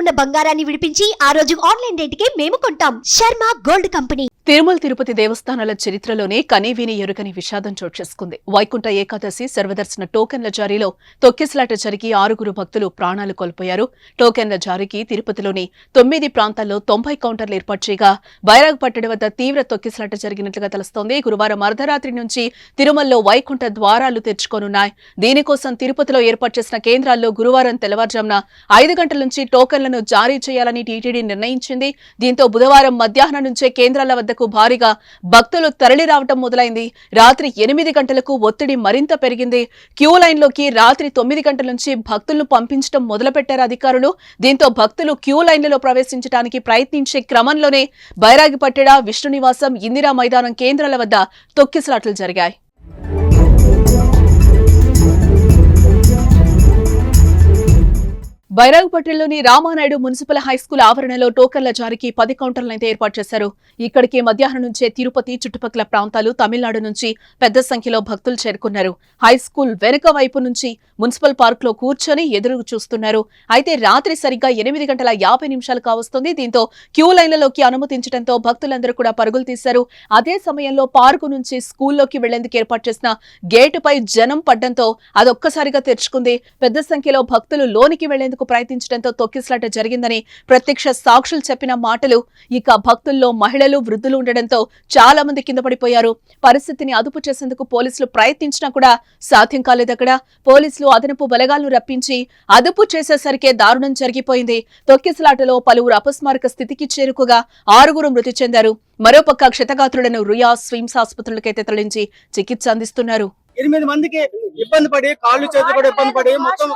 ఉన్న బంగారాన్ని విడిపించి ఆ రోజు ఆన్లైన్ రేటుకే మేము కొంటాం. Sharma gold company. తిరుమల తిరుపతి దేవస్థానాల చరిత్రలోనే కనీవిని ఎరుగని విషాదం చోటు చేసుకుంది. వైకుంఠ ఏకాదశి సర్వదర్శన టోకెన్ల జారీలో తొక్కిసలాట జరిగి 6 భక్తులు ప్రాణాలు కోల్పోయారు. టోకెన్ల జారీకి తిరుపతిలోని 9 ప్రాంతాల్లో 90 కౌంటర్లు ఏర్పాటు చేయగా బైరాగ్పట్టడి వద్ద తీవ్ర తొక్కిసలాట జరిగినట్లుగా తెలుస్తోంది. గురువారం అర్ధరాత్రి నుంచి తిరుమలలో వైకుంఠ ద్వారాలు తెరుచుకోనున్నాయి. దీనికోసం తిరుపతిలో ఏర్పాటు చేసిన కేంద్రాల్లో గురువారం తెల్లవారుజామున 5 గంటల నుంచి టోకెన్లను జారీ చేయాలని టీటీడీ నిర్ణయించింది. దీంతో బుధవారం మధ్యాహ్నం నుంచే కేంద్రాల వద్ద భారీగా భక్తులు తరలి రావడం మొదలైంది. రాత్రి 8 గంటలకు ఒత్తిడి మరింత పెరిగింది. క్యూ లైన్లోకి రాత్రి 9 గంటల నుంచి భక్తులను పంపించడం మొదలుపెట్టారు అధికారులు. దీంతో భక్తులు క్యూ లైన్లలో ప్రవేశించడానికి ప్రయత్నించే క్రమంలోనే బైరాగిపట్టెడ, విష్ణునివాసం, ఇందిరా మైదానం కేంద్రాల వద్ద తొక్కిసలాటలు జరిగాయి. బైరాగ్పట్టణంలోని రామానాయుడు మున్సిపల్ హైస్కూల్ ఆవరణలో టోకన్ల జారీకి 10 కౌంటర్లైతే ఏర్పాటు చేశారు. ఇక్కడికి మధ్యాహ్నం నుంచే తిరుపతి, చుట్టుపక్కల ప్రాంతాలు, తమిళనాడు నుంచి పెద్ద సంఖ్యలో భక్తులు చేరుకున్నారు. హైస్కూల్ వెనుక వైపు నుంచి మున్సిపల్ పార్క్ లో కూర్చొని ఎదురు చూస్తున్నారు. అయితే రాత్రి సరిగ్గా 8:50 కావస్తుంది. దీంతో క్యూ లైన్లలోకి అనుమతించడంతో భక్తులందరూ కూడా పరుగులు తీశారు. అదే సమయంలో పార్కు నుంచి స్కూల్లోకి వెళ్లేందుకు ఏర్పాటు చేసిన గేటుపై జనం పడ్డంతో అదొక్కసారిగా తెరుచుకుంది. పెద్ద సంఖ్యలో భక్తులు లోనికి వెళ్లేందుకు ప్రయత్నించడంతో తొక్కిసలాట జరిగిందని ప్రత్యక్ష సాక్షులు చెప్పిన మాటలు. ఇక భక్తుల్లో మహిళలు, వృద్ధులు ఉండడంతో చాలా మంది కింద పడిపోయారు. పరిస్థితిని అదుపు చేసేందుకు పోలీసులు ప్రయత్నించినా కూడా సాధ్యం కాలేదు. అక్కడ పోలీసులు అదనపు బలగాలను రప్పించి అదుపు చేసేసరికే దారుణం జరిగిపోయింది. తొక్కిసలాటలో పలువురు అపస్మారక స్థితికి చేరుకోగా 6 మృతి చెందారు. మరోపక్క క్షతగాత్రులను రుయా స్విమ్స్ ఆసుపత్రులకైతే తరలించి చికిత్స అందిస్తున్నారు. 8 మందికి ఇబ్బంది పడి, కాళ్ళు చేతులు కూడా ఇబ్బంది పడి, మొత్తం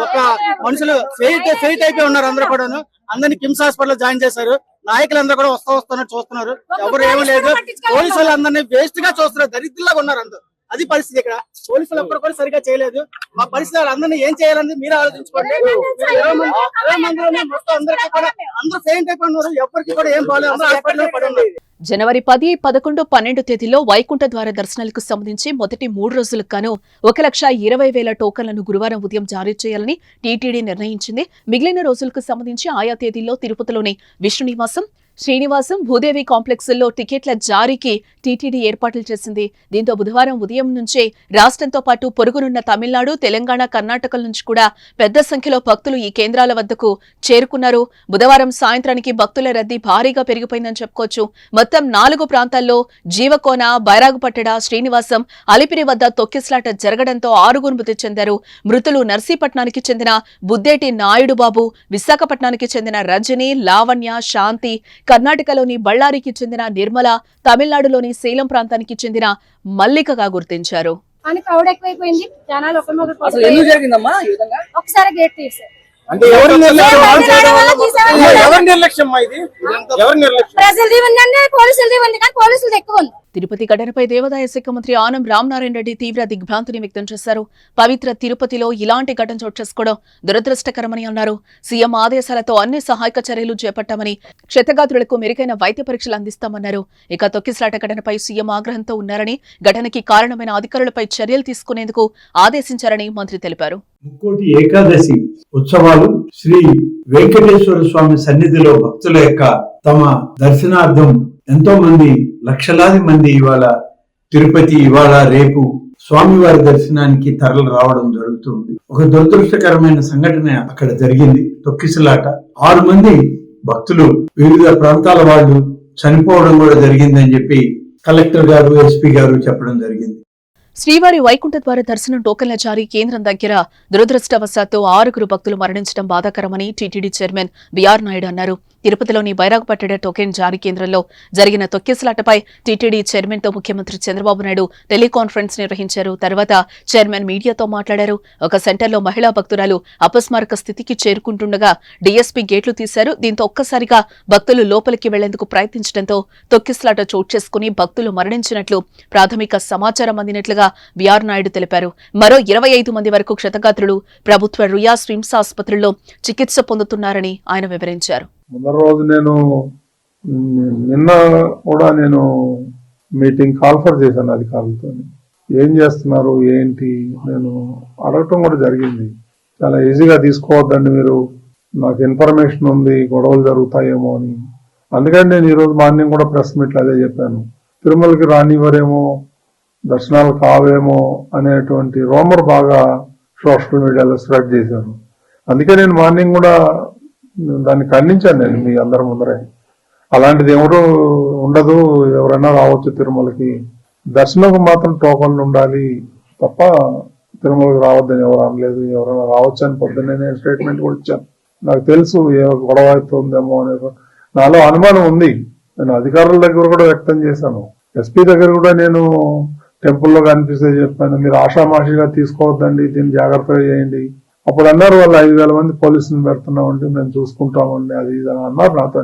ఒక మనుషులు ఫెయిట్ అయిపోయి ఉన్నారు. అందరూ కూడా అందరినీ కిమ్స్ హాస్పిటల్ జాయిన్ చేశారు. నాయకులందరూ కూడా వస్తున్నారు, చూస్తున్నారు. ఎవరు ఏమీ లేదు. పోలీసులు అందరినీ వేస్ట్ గా చూస్తున్నారు. దరిద్రంగా ఉన్నారు అందరూ. అది పరిస్థితి. ఇక్కడ పోలీసులు ఎప్పుడు కూడా సరిగా చేయలేదు. మా పరిస్థితి అందరినీ ఏం చేయాలని మీరు ఆలోచించుకోండి. 20 మందిలోనే మొత్తం అందరికీ కూడా అందరూ ఫెయిట్ అయిపోయి ఉన్నారు. ఎవరికి కూడా ఏం బాగాలేదు. అందరూ హాస్పిటల్లో పడి ఉన్నారు. జనవరి 10, 11, 12 తేదీల్లో వైకుంఠ ద్వార దర్శనాలకు సంబంధించి మొదటి 3 రోజులకు గాను 1,20,000 టోకన్లను గురువారం ఉదయం జారీ చేయాలని టీటీడీ నిర్ణయించింది. మిగిలిన రోజులకు సంబంధించి ఆయా తేదీల్లో తిరుపతిలోని విష్ణునివాసం, శ్రీనివాసం, భూదేవి కాంప్లెక్స్ల్లో టికెట్ల జారీకి టీటీడీ ఏర్పాట్లు చేసింది. దీంతో బుధవారం ఉదయం నుంచే రాష్ట్రంతో పాటు పొరుగునున్న తమిళనాడు, తెలంగాణ, కర్ణాటకల నుంచి కూడా పెద్ద సంఖ్యలో భక్తులు ఈ కేంద్రాల వద్దకు చేరుకున్నారు. బుధవారం సాయంత్రానికి భక్తుల రద్దీ భారీగా పెరిగిపోయిందని చెప్పుకోవచ్చు. మొత్తం 4 ప్రాంతాల్లో జీవకోన, బైరాగుపట్టెడ, శ్రీనివాసం, అలిపిరి వద్ద తొక్కిసలాట జరగడంతో 6 మృతి చెందారు. మృతులు నర్సీపట్నానికి చెందిన బుద్దేటి నాయుడు బాబు, విశాఖపట్నానికి చెందిన రజని, లావణ్య, శాంతి, కర్ణాటకలోని బళ్ళారికి చెందిన నిర్మల, తమిళనాడులోని సేలం ప్రాంతానికి చెందిన మల్లికగా గుర్తించారు. ఒకసారి గేట్ తీశారు. తిరుపతి ఘటనపై దేవాదాయ శాఖ మంత్రి ఆనం రామనారాయణ రెడ్డి తీవ్ర దిగ్భ్రాంతిని వ్యక్తం చేశారు. పవిత్ర తిరుపతిలో ఇలాంటి ఘటన చోటు చేసుకోవడం దురదృష్టకరమని అన్నారు. సీఎం ఆదేశాలతో అన్ని సహాయక చర్యలు చేపట్టామని, క్షతగాత్రులకు మెరుగైన వైద్య పరీక్షలు అందిస్తామన్నారు. ఇక తొక్కిసలాట ఘటనపై సీఎం ఆగ్రహంతో ఉన్నారని, ఘటనకి కారణమైన అధికారులపై చర్యలు తీసుకునేందుకు ఆదేశించారని మంత్రి తెలిపారు. ముక్కోటి ఏకాదశి ఉత్సవాలు శ్రీ వెంకటేశ్వర స్వామి సన్నిధిలో భక్తుల యొక్క తమ దర్శనార్థం ఎంతో మంది, లక్షలాది మంది ఇవాళ తిరుపతి, ఇవాళ రేపు స్వామివారి దర్శనానికి తరలి రావడం జరుగుతుంది. ఒక దురదృష్టకరమైన సంఘటన అక్కడ జరిగింది. తొక్కిసలాట 6 మంది భక్తులు, వివిధ ప్రాంతాల వాళ్ళు చనిపోవడం కూడా జరిగిందని చెప్పి కలెక్టర్ గారు, ఎస్పీ గారు చెప్పడం జరిగింది. శ్రీవారి వైకుంఠ ద్వార దర్శనం టోకన్ల జారీ కేంద్రం దగ్గర దురదృష్టవశాత్తు 6 భక్తులు మరణించడం బాధాకరమని టీటీడీ చైర్మన్ బిఆర్ నాయుడు అన్నారు. తిరుపతిలోని బైరాగుపట్టెడ టోకెన్ జారీ కేంద్రంలో జరిగిన తొక్కిసలాటపై టీటీడీ చైర్మన్ తో ముఖ్యమంత్రి చంద్రబాబు నాయుడు టెలికాన్ఫరెన్స్ నిర్వహించారు. తర్వాత చైర్మన్ మీడియాతో మాట్లాడారు. ఒక సెంటర్లో మహిళా భక్తురాలు అపస్మారక స్థితికి చేరుకుంటుండగా డీఎస్పీ గేట్లు తీశారు. దీంతో ఒక్కసారిగా భక్తులు లోపలికి వెళ్లేందుకు ప్రయత్నించడంతో తొక్కిసలాట చోటు చేసుకుని భక్తులు మరణించినట్లు ప్రాథమిక సమాచారం అందినట్లుగా బిఆర్ నాయుడు తెలిపారు. మరో 25 మంది వరకు క్షతగాత్రులు ప్రభుత్వ రుయా స్విమ్స్ ఆసుపత్రుల్లో చికిత్స పొందుతున్నారని ఆయన వివరించారు. ముందర రోజు నిన్న కూడా నేను మీటింగ్ కాల్ఫర్ చేశాను అధికారులతో. ఏం చేస్తున్నారు ఏంటి నేను అడగటం కూడా జరిగింది. చాలా ఈజీగా తీసుకోవద్దండి, మీరు నాకు ఇన్ఫర్మేషన్ ఉంది గొడవలు జరుగుతాయేమో అని. అందుకని నేను ఈరోజు మార్నింగ్ కూడా ప్రెస్ మీట్లో అదే చెప్పాను. తిరుమలకి రానివ్వరేమో, దర్శనాలు కావేమో అనేటువంటి రూమర్ బాగా సోషల్ మీడియాలో స్ప్రెడ్ చేశాను. అందుకే నేను మార్నింగ్ కూడా దాన్ని ఖండించాను నేను మీ అందరి ముందరే. అలాంటిది ఎవరు ఉండదు, ఎవరైనా రావచ్చు తిరుమలకి, దర్శనంకు మాత్రం టోకన్లు ఉండాలి తప్ప తిరుమలకి రావద్దని ఎవరు అనలేదు. ఎవరైనా రావచ్చు అని పొద్దున్నే నేను స్టేట్మెంట్ కూడా ఇచ్చాను. నాకు తెలుసు ఏ గొడవ అవుతుందేమో అనే నాలో అనుమానం ఉంది. నేను అధికారుల దగ్గర కూడా వ్యక్తం చేశాను. ఎస్పీ దగ్గర కూడా నేను టెంపుల్లో కనిపిస్తే చెప్పాను, మీరు ఆషామాషిగా తీసుకోవద్దండి, దీన్ని జాగ్రత్తగా చేయండి. అప్పుడు అన్నారు వాళ్ళు 5,000 మంది పోలీసులు పెడుతున్నామండి, మేము చూసుకుంటామండి, అది ఇది అని అన్నారు నాతో.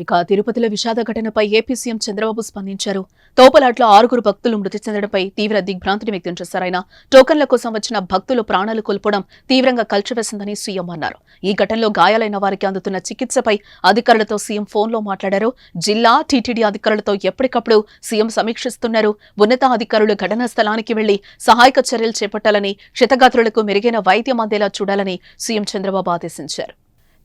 ఇక తిరుపతిలో విషాద ఘటనపై ఏపీ సీఎం చంద్రబాబు స్పందించారు. తోపలాట్లో 6 భక్తులు మృతి చెందడంపై తీవ్ర దిగ్భ్రాంతిని వ్యక్తం చేశారు. ఆయన టోకన్ల కోసం వచ్చిన భక్తులు ప్రాణాలు కోల్పోవడం తీవ్రంగా కలిచివేసిందని సీఎం అన్నారు. ఈ ఘటనలో గాయాలైన వారికి అందుతున్న చికిత్సపై అధికారులతో సీఎం ఫోన్లో మాట్లాడారు. జిల్లా టీటీడీ అధికారులతో ఎప్పటికప్పుడు సీఎం సమీక్షిస్తున్నారు. ఉన్నతాధికారులు ఘటనా స్థలానికి వెళ్లి సహాయక చర్యలు చేపట్టాలని, క్షతగాత్రులకు మెరుగైన వైద్యం అందేలా చూడాలని సీఎం చంద్రబాబు ఆదేశించారు.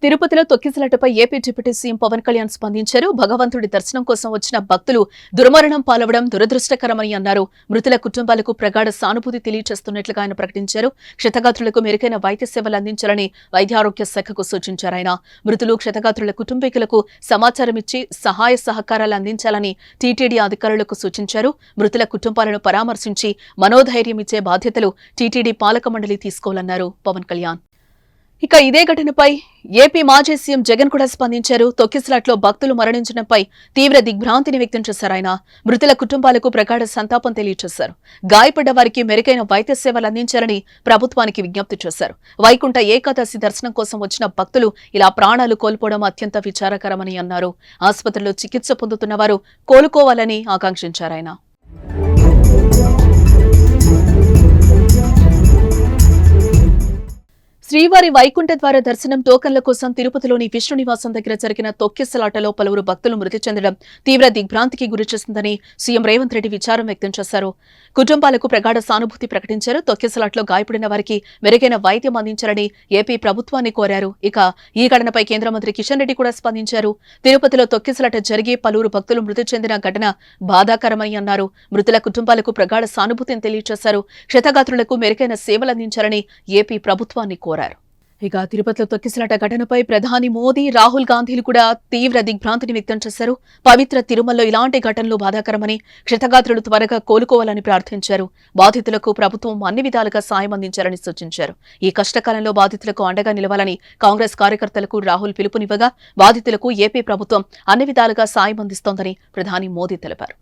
తిరుపతిలో తొక్కిసలాటపై AP deputy CM Pawan Kalyan స్పందించారు. భగవంతుడి దర్శనం కోసం వచ్చిన భక్తులు దుర్మరణం పాలవడం దురదృష్టకరమని అన్నారు. మృతుల కుటుంబాలకు ప్రగాఢ సానుభూతి తెలియజేస్తున్నట్లుగా ఆయన ప్రకటించారు. క్షతగాత్రులకు మెరుగైన వైద్య సేవలు అందించాలని వైద్యారోగ్య శాఖకు సూచించారు. ఆయన మృతులు క్షతగాత్రుల కుటుంబీకులకు సమాచారం ఇచ్చి సహాయ సహకారాలు అందించాలని టీటీడీ అధికారులకు సూచించారు. మృతుల కుటుంబాలను పరామర్శించి మనోధైర్యం ఇచ్చే బాధ్యతలు టీటీడీ పాలక మండలి తీసుకోవాలన్నారు పవన్ కళ్యాణ్. ఇక ఇదే ఘటనపై ఏపీ మాజీ సీఎం జగన్ కూడా స్పందించారు. తొక్కిసలాట్లో భక్తులు మరణించడంపై తీవ్ర దిగ్భ్రాంతిని వ్యక్తం చేశారు. ఆయన మృతుల కుటుంబాలకు ప్రగాఢ సంతాపం తెలియజేశారు. గాయపడ్డ వారికి మెరుగైన వైద్య సేవలు అందించాలని ప్రభుత్వానికి విజ్ఞప్తి చేశారు. వైకుంఠ ఏకాదశి దర్శనం కోసం వచ్చిన భక్తులు ఇలా ప్రాణాలు కోల్పోవడం అత్యంత విచారకరమని అన్నారు. ఆసుపత్రిలో చికిత్స పొందుతున్న వారు కోలుకోవాలని ఆకాంక్షించారు ఆయన. శ్రీవారి వైకుంఠ ద్వార దర్శనం టోకన్ల కోసం తిరుపతిలోని విష్ణు నివాసం దగ్గర జరిగిన తొక్కిసలాటలో పలువురు భక్తులు మృతి చెందడం తీవ్ర దిగ్భ్రాంతికి గురిచేసిందని సీఎం రేవంత్ రెడ్డి విచారం వ్యక్తం చేశారు. కుటుంబాలకు ప్రగాఢ సానుభూతి ప్రకటించారు. తొక్కిసలాట్లో గాయపడిన వారికి మెరుగైన వైద్యం అందించాలని ఏపీ ప్రభుత్వాన్ని కోరారు. ఇక ఈ ఘటనపై కేంద్ర మంత్రి కిషన్ రెడ్డి కూడా స్పందించారు. తిరుపతిలో తొక్కిసలాట జరిగి పలువురు భక్తులు మృతి చెందిన ఘటన బాధాకరమని అన్నారు. మృతుల కుటుంబాలకు ప్రగాఢ సానుభూతిని తెలియజేశారు. క్షతగాత్రులకు మెరుగైన సేవలు అందించాలని ఏపీ ప్రభుత్వాన్ని కోరారు. ఇక తిరుపతిలో తొక్కిసలాట ఘటనపై ప్రధాని మోదీ, రాహుల్ గాంధీలు కూడా తీవ్ర దిగ్భ్రాంతిని వ్యక్తం చేశారు. పవిత్ర తిరుమలలో ఇలాంటి ఘటనలు బాధాకరమని, క్షతగాత్రులు త్వరగా కోలుకోవాలని ప్రార్థించారు. బాధితులకు ప్రభుత్వం అన్ని విధాలుగా సాయం అందించాలని సూచించారు. ఈ కష్టకాలంలో బాధితులకు అండగా నిలవాలని కాంగ్రెస్ కార్యకర్తలకు రాహుల్ పిలుపునివ్వగా బాధితులకు ఏపీ ప్రభుత్వం అన్ని విధాలుగా సాయం అందిస్తోందని ప్రధాని మోదీ తెలిపారు.